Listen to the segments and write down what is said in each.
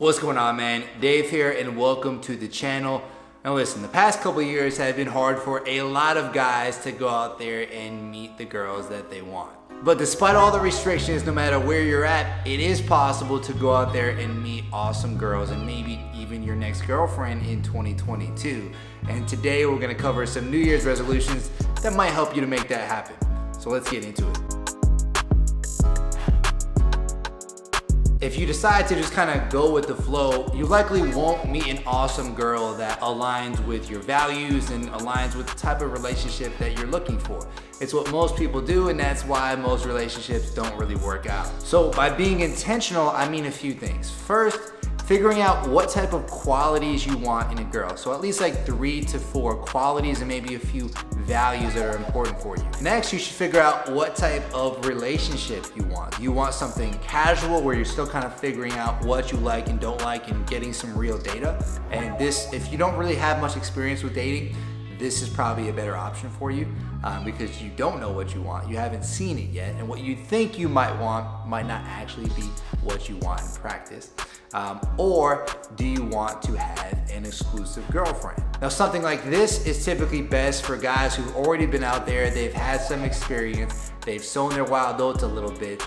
What's going on, man? Dave here and welcome to the channel. Now listen, the past couple of years have been hard for a lot of guys to go out there and meet the girls that they want. But despite all the restrictions, no matter where you're at, it is possible to go out there and meet awesome girls and maybe even your next girlfriend in 2022. And today we're gonna cover some New Year's resolutions that might help you to make that happen. So let's get into it. If you decide to just kind of go with the flow, you likely won't meet an awesome girl that aligns with your values and aligns with the type of relationship that you're looking for. It's what most people do, and that's why most relationships don't really work out. So by being intentional, I mean a few things. First, figuring out what type of qualities you want in a girl. So at least like 3 to 4 qualities and maybe a few values that are important for you. Next, you should figure out what type of relationship you want. You want something casual where you're still kind of figuring out what you like and don't like and getting some real data. And this, if you don't really have much experience with dating, this is probably a better option for you because you don't know what you want. You haven't seen it yet. And what you think you might want might not actually be what you want in practice. Or do you want to have an exclusive girlfriend? Now, something like this is typically best for guys who've already been out there, they've had some experience, they've sown their wild oats a little bit,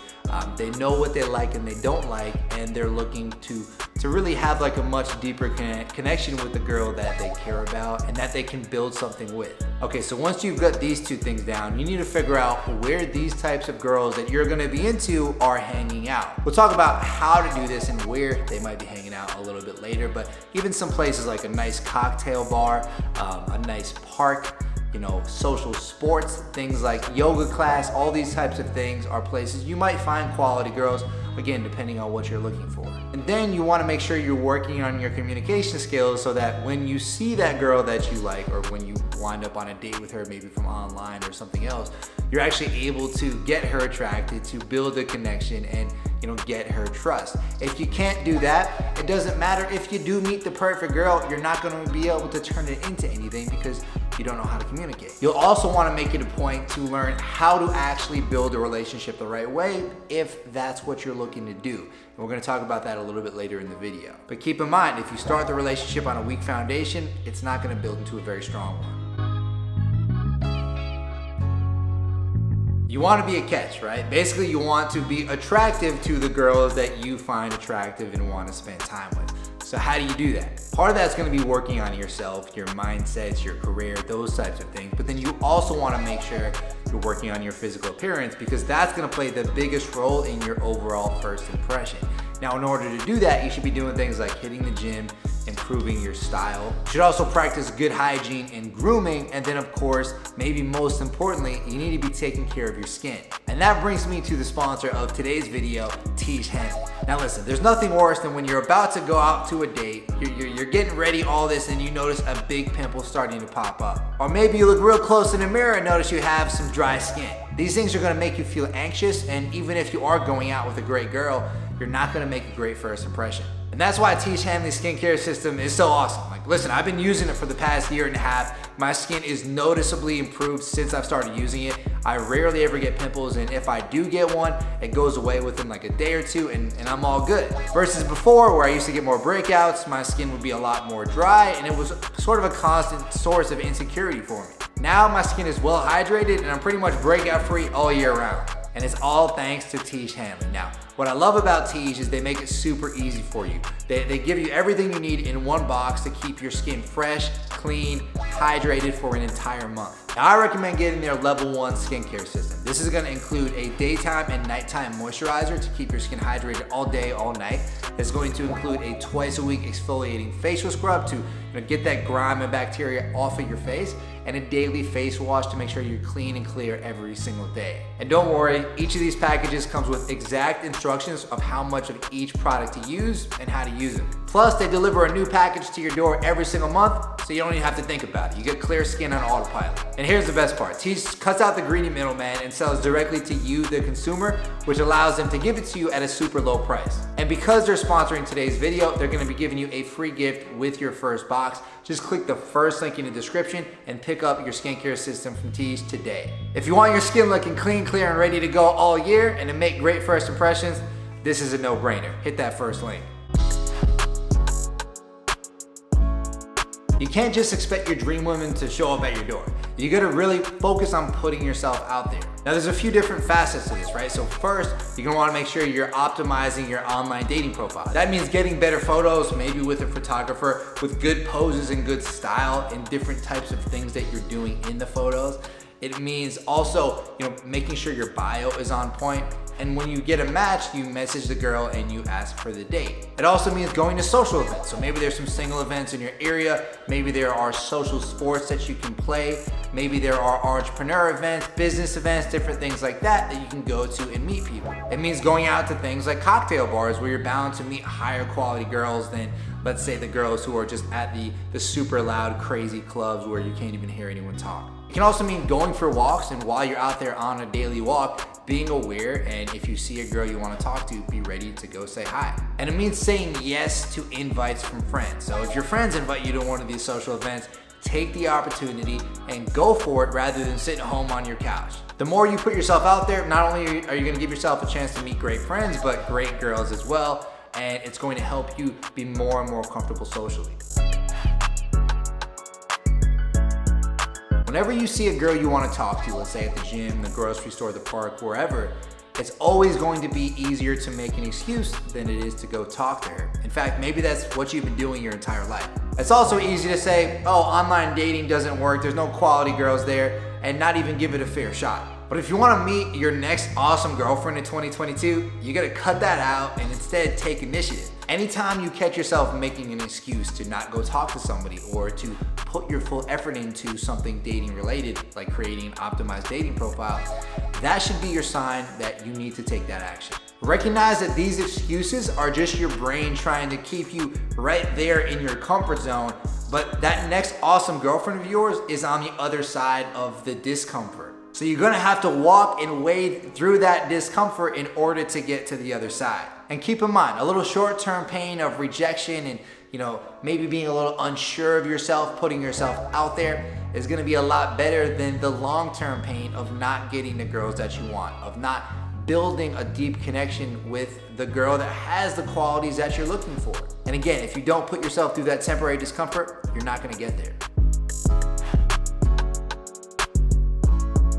they know what they like and they don't like, and they're looking to really have like a much deeper connection with the girl that they care about and that they can build something with. Okay, so once you've got these two things down, you need to figure out where these types of girls that you're gonna be into are hanging out. We'll talk about how to do this and where they might be hanging out a little bit later, but even some places like a nice cocktail bar, a nice park, you know, social sports, things like yoga class, all these types of things are places you might find quality girls, again, depending on what you're looking for. And then you want to make sure you're working on your communication skills so that when you see that girl that you like, or when you wind up on a date with her, maybe from online or something else, you're actually able to get her attracted, to build a connection and, you know, get her trust. If you can't do that, it doesn't matter if you do meet the perfect girl, you're not going to be able to turn it into anything because you don't know how to communicate. You'll also want to make it a point to learn how to actually build a relationship the right way if that's what you're looking to do. And we're going to talk about that a little bit later in the video. But keep in mind, if you start the relationship on a weak foundation, it's not going to build into a very strong one. You want to be a catch, right? Basically, you want to be attractive to the girls that you find attractive and want to spend time with. So how do you do that? Part of that's going to be working on yourself, your mindsets, your career, those types of things. But then you also want to make sure you're working on your physical appearance because that's going to play the biggest role in your overall first impression. Now, in order to do that, you should be doing things like hitting the gym, improving your style. You should also practice good hygiene and grooming. And then of course, maybe most importantly, you need to be taking care of your skin. And that brings me to the sponsor of today's video, Tiege Hanley. Now listen, there's nothing worse than when you're about to go out to a date, you're getting ready, all this, and you notice a big pimple starting to pop up. Or maybe you look real close in the mirror and notice you have some dry skin. These things are gonna make you feel anxious, and even if you are going out with a great girl, you're not gonna make a great first impression. And that's why Tiege Hanley's skincare system is so awesome. Like, listen, I've been using it for the past year and a half. My skin is noticeably improved since I've started using it. I rarely ever get pimples, and if I do get one, it goes away within like a day or two, and I'm all good. Versus before, where I used to get more breakouts, my skin would be a lot more dry, and it was sort of a constant source of insecurity for me. Now my skin is well hydrated, and I'm pretty much breakout free all year round. And it's all thanks to Tiege Hanley. Now, what I love about Tiege is they make it super easy for you. They give you everything you need in one box to keep your skin fresh, clean, hydrated for an entire month. Now, I recommend getting their level 1 skincare system. This is gonna include a daytime and nighttime moisturizer to keep your skin hydrated all day, all night. It's going to include a twice a week exfoliating facial scrub to get that grime and bacteria off of your face, and a daily face wash to make sure you're clean and clear every single day. And don't worry, each of these packages comes with exact instructions of how much of each product to use and how to use it. Plus, they deliver a new package to your door every single month, so you don't even have to think about it. You get clear skin on autopilot. And here's the best part. Tiege cuts out the greedy middleman and sells directly to you, the consumer, which allows them to give it to you at a super low price. And because they're sponsoring today's video, they're gonna be giving you a free gift with your first box. Just click the first link in the description and pick up your skincare system from Tiege today. If you want your skin looking clean, clear, and ready to go all year and to make great first impressions, this is a no-brainer. Hit that first link. You can't just expect your dream woman to show up at your door. You gotta really focus on putting yourself out there. Now there's a few different facets to this, right? So first, you're gonna wanna make sure you're optimizing your online dating profile. That means getting better photos, maybe with a photographer, with good poses and good style and different types of things that you're doing in the photos. It means also, making sure your bio is on point. And when you get a match, you message the girl and you ask for the date. It also means going to social events. So maybe there's some single events in your area. Maybe there are social sports that you can play. Maybe there are entrepreneur events, business events, different things like that you can go to and meet people. It means going out to things like cocktail bars where you're bound to meet higher quality girls than, let's say, the girls who are just at the super loud, crazy clubs where you can't even hear anyone talk. It can also mean going for walks, and while you're out there on a daily walk, being aware, and if you see a girl you want to talk to, be ready to go say hi. And it means saying yes to invites from friends. So if your friends invite you to one of these social events, take the opportunity and go for it rather than sitting home on your couch. The more you put yourself out there, not only are you going to give yourself a chance to meet great friends, but great girls as well, and it's going to help you be more and more comfortable socially. Whenever you see a girl you want to talk to, let's say at the gym, the grocery store, the park, wherever, it's always going to be easier to make an excuse than it is to go talk to her. In fact, maybe that's what you've been doing your entire life. It's also easy to say, oh, online dating doesn't work, there's no quality girls there, and not even give it a fair shot. But if you want to meet your next awesome girlfriend in 2022, you gotta cut that out and instead take initiative. Anytime you catch yourself making an excuse to not go talk to somebody or to put your full effort into something dating related, like creating an optimized dating profile, that should be your sign that you need to take that action. Recognize that these excuses are just your brain trying to keep you right there in your comfort zone, but that next awesome girlfriend of yours is on the other side of the discomfort. So you're gonna have to walk and wade through that discomfort in order to get to the other side. And keep in mind, a little short-term pain of rejection and maybe being a little unsure of yourself, putting yourself out there is gonna be a lot better than the long-term pain of not getting the girls that you want, of not building a deep connection with the girl that has the qualities that you're looking for. And again, if you don't put yourself through that temporary discomfort, you're not gonna get there.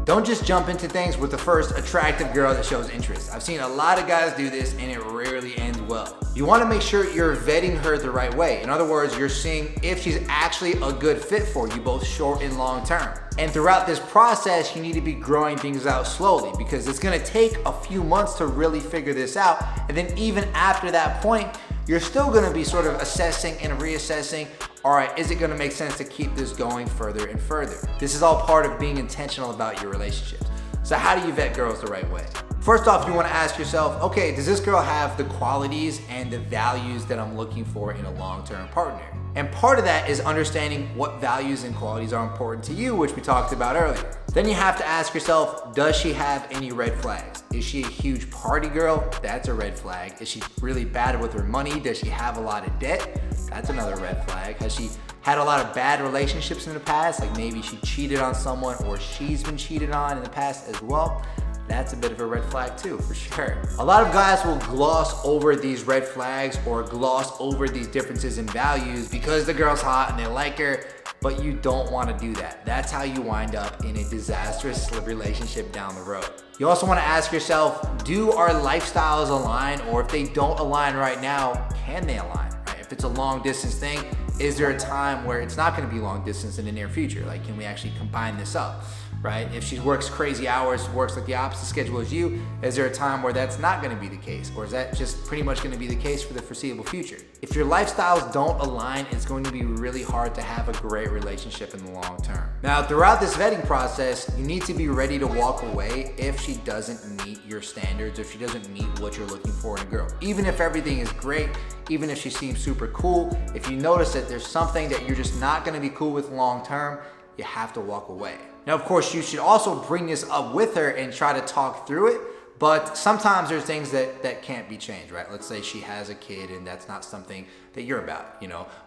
Don't just jump into things with the first attractive girl that shows interest. I've seen a lot of guys do this and it rarely ends well. You wanna make sure you're vetting her the right way. In other words, you're seeing if she's actually a good fit for you, both short and long term. And throughout this process, you need to be growing things out slowly because it's gonna take a few months to really figure this out. And then even after that point, you're still gonna be sort of assessing and reassessing, all right, is it gonna make sense to keep this going further and further? This is all part of being intentional about your relationships. So how do you vet girls the right way? First off, you wanna ask yourself, okay, does this girl have the qualities and the values that I'm looking for in a long-term partner? And part of that is understanding what values and qualities are important to you, which we talked about earlier. Then you have to ask yourself, does she have any red flags? Is she a huge party girl? That's a red flag. Is she really bad with her money? Does she have a lot of debt? That's another red flag. Has she had a lot of bad relationships in the past? Like maybe she cheated on someone or she's been cheated on in the past as well. That's a bit of a red flag too, for sure. A lot of guys will gloss over these red flags or gloss over these differences in values because the girl's hot and they like her, but you don't want to do that. That's how you wind up in a disastrous relationship down the road. You also want to ask yourself, do our lifestyles align? Or if they don't align right now, can they align? Right? If it's a long distance thing, is there a time where it's not going to be long distance in the near future? Like, can we actually combine this up? Right? If she works crazy hours, works like the opposite schedule as you, is there a time where that's not gonna be the case? Or is that just pretty much gonna be the case for the foreseeable future? If your lifestyles don't align, it's going to be really hard to have a great relationship in the long term. Now, throughout this vetting process, you need to be ready to walk away if she doesn't meet your standards, if she doesn't meet what you're looking for in a girl. Even if everything is great, even if she seems super cool, if you notice that there's something that you're just not gonna be cool with long term, you have to walk away. Now, of course, you should also bring this up with her and try to talk through it, but sometimes there's things that can't be changed, right? Let's say she has a kid and that's not something that you're about,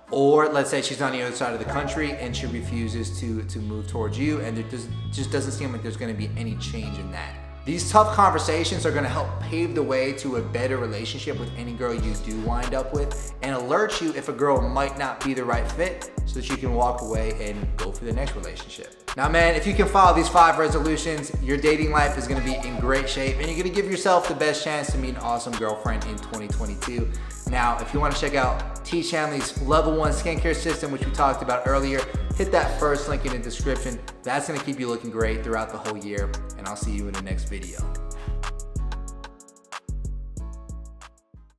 Or let's say she's on the other side of the country and she refuses to move towards you and just doesn't seem like there's gonna be any change in that. These tough conversations are gonna help pave the way to a better relationship with any girl you do wind up with, and alert you if a girl might not be the right fit, so that you can walk away and go for the next relationship. Now man, if you can follow these 5 resolutions, your dating life is gonna be in great shape, and you're gonna give yourself the best chance to meet an awesome girlfriend in 2022. Now, if you wanna check out T. Shanley's Level 1 skincare system, which we talked about earlier, hit that first link in the description. That's gonna keep you looking great throughout the whole year, and I'll see you in the next video.